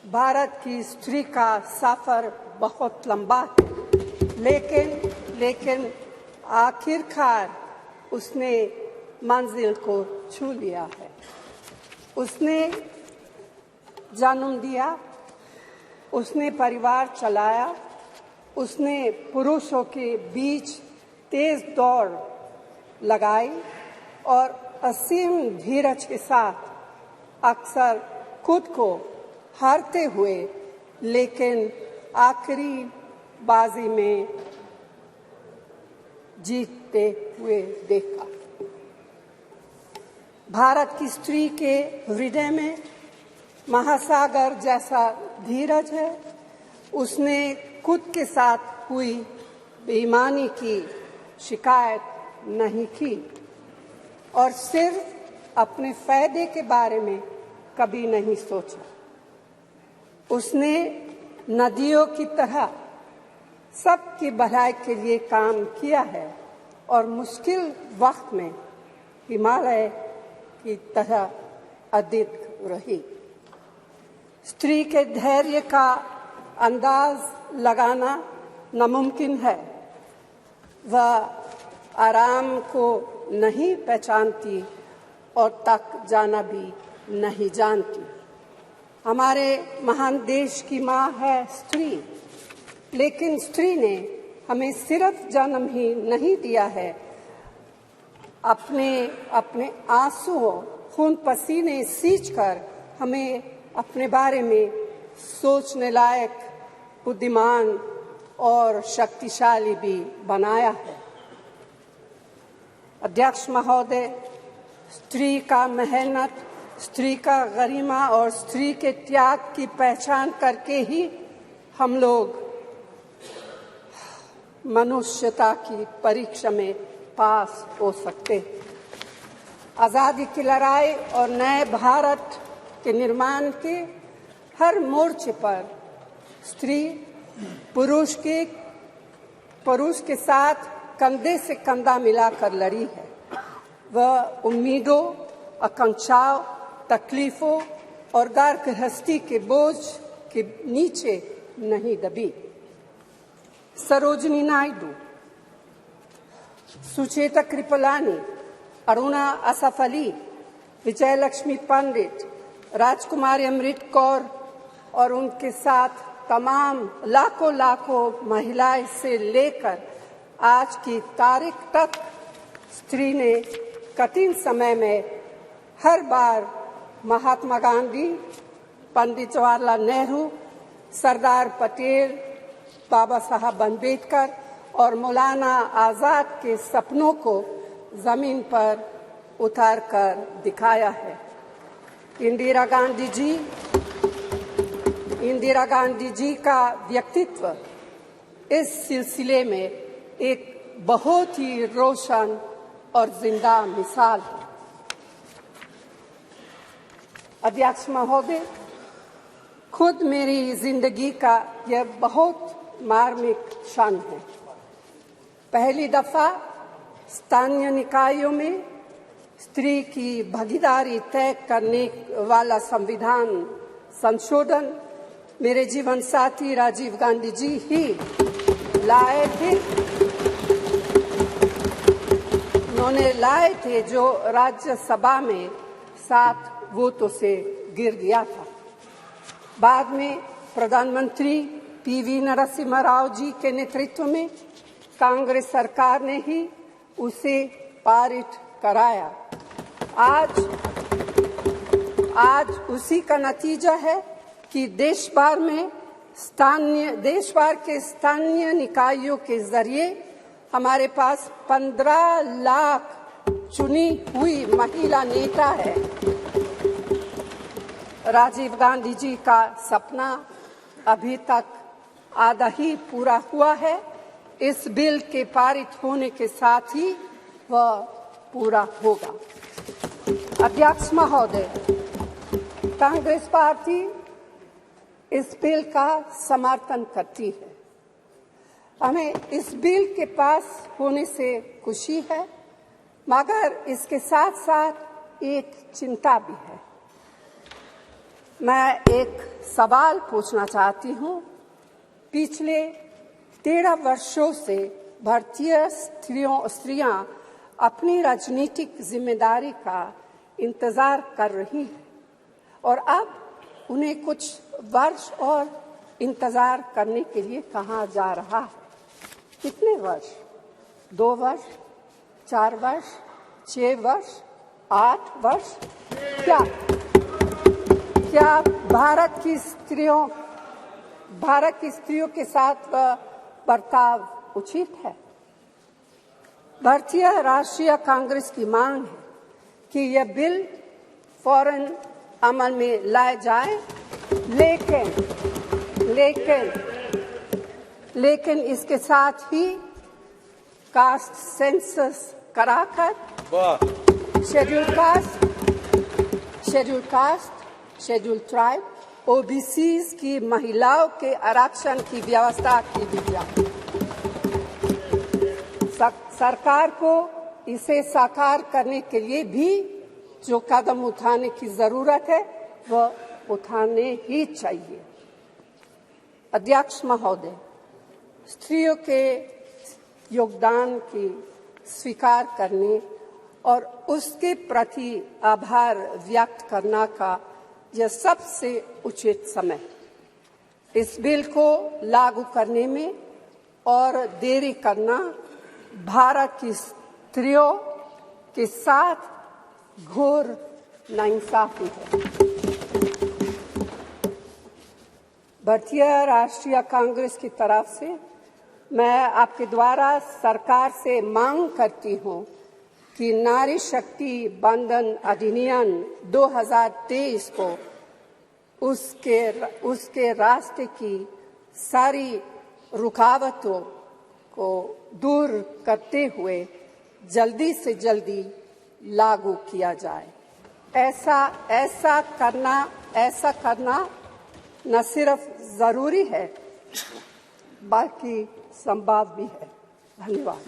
भारत की स्त्री का सफर बहुत लंबा है, लेकिन आखिरकार उसने मंजिल को छू लिया है। उसने जन्म दिया, उसने परिवार चलाया, उसने पुरुषों के बीच तेज दौड़ लगाई और असीम धीरज के साथ अक्सर खुद को हारते हुए लेकिन आखिरी बाजी में जीतते हुए देखा। भारत की स्त्री के हृदय में महासागर जैसा धीरज है। उसने खुद के साथ हुई बेईमानी की शिकायत नहीं की और सिर्फ अपने फायदे के बारे में कभी नहीं सोचा। उसने नदियों की तरह सबकी भलाई के लिए काम किया है और मुश्किल वक्त में हिमालय की तरह अडिग रही। स्त्री के धैर्य का अंदाज लगाना नामुमकिन है। वह आराम को नहीं पहचानती और तक जाना भी नहीं जानती। हमारे महान देश की माँ है स्त्री, लेकिन स्त्री ने हमें सिर्फ जन्म ही नहीं दिया है, अपने आंसुओं खून पसीने सींचकर हमें अपने बारे में सोचने लायक, बुद्धिमान और शक्तिशाली भी बनाया है। अध्यक्ष महोदय, स्त्री का मेहनत, स्त्री का गरिमा और स्त्री के त्याग की पहचान करके ही हम लोग मनुष्यता की परीक्षा में पास हो सकते हैं। आज़ादी की लड़ाई और नए भारत के निर्माण के हर मोर्चे पर स्त्री पुरुष के साथ कंधे से कंधा मिलाकर लड़ी है। वह उम्मीदों, आकांक्षाओं, तकलीफों और घर गृहस्थी के बोझ के नीचे नहीं दबी। सरोजिनी नायडू, सुचेता कृपलानी, अरुणा असफ अली, विजयलक्ष्मी पंडित, राजकुमारी अमृत कौर और उनके साथ तमाम लाखों महिलाएं से लेकर आज की तारीख तक स्त्री ने कठिन समय में हर बार महात्मा गांधी, पंडित जवाहरलाल नेहरू, सरदार पटेल, बाबा साहब अम्बेडकर और मौलाना आजाद के सपनों को जमीन पर उतार कर दिखाया है। इंदिरा गांधी जी का व्यक्तित्व इस सिलसिले में एक बहुत ही रोशन और जिंदा मिसाल है। अध्यक्ष महोदय, खुद मेरी जिंदगी का यह बहुत मार्मिक क्षण है। पहली दफा स्थानीय निकायों में स्त्री की भागीदारी तय करने वाला संविधान संशोधन मेरे जीवन साथी राजीव गांधी जी ही लाए थे। उन्होंने लाए थे जो राज्यसभा में 7 वोटों से गिर गया था। बाद में प्रधानमंत्री पीवी नरसिम्हा राव जी के नेतृत्व में कांग्रेस सरकार ने ही उसे पारित कराया। आज उसी का नतीजा है कि देश भर के स्थानीय निकायों के जरिए हमारे पास 15 लाख चुनी हुई महिला नेता है। राजीव गांधी जी का सपना अभी तक आधा ही पूरा हुआ है। इस बिल के पारित होने के साथ ही वह पूरा होगा। अध्यक्ष महोदय, कांग्रेस पार्टी इस बिल का समर्थन करती है। हमें इस बिल के पास होने से खुशी है, मगर इसके साथ साथ एक चिंता भी है। मैं एक सवाल पूछना चाहती हूँ। पिछले 13 वर्षों से भारतीय स्त्रियां अपनी राजनीतिक जिम्मेदारी का इंतजार कर रही हैं और अब उन्हें कुछ वर्ष और इंतजार करने के लिए कहा जा रहा है। कितने वर्ष? 2 वर्ष, 4 वर्ष, 6 वर्ष, 8 वर्ष? क्या भारत की स्त्रियों के साथ बर्ताव उचित है? भारतीय राष्ट्रीय कांग्रेस की मांग है कि यह बिल फौरन अमल में लाया जाए, लेकिन इसके साथ ही कास्ट सेंसस कराकर शेड्यूल ट्राइब, ओबीसीज की महिलाओं के आरक्षण की व्यवस्था की भी जाए। सरकार को इसे साकार करने के लिए भी जो कदम उठाने की जरूरत है वह उठाने ही चाहिए। अध्यक्ष महोदय, स्त्रियों के योगदान की स्वीकार करने और उसके प्रति आभार व्यक्त करना का यह सबसे उचित समय। इस बिल को लागू करने में और देरी करना भारत की स्त्रियों के साथ घोर नाइंसाफी है। भारतीय राष्ट्रीय कांग्रेस की तरफ से मैं आपके द्वारा सरकार से मांग करती हूं कि नारी शक्ति बंधन अधिनियम 2023 को उसके रास्ते की सारी रुकावटों को दूर करते हुए जल्दी से जल्दी लागू किया जाए। ऐसा करना न सिर्फ जरूरी है बल्कि संभव भी है। धन्यवाद।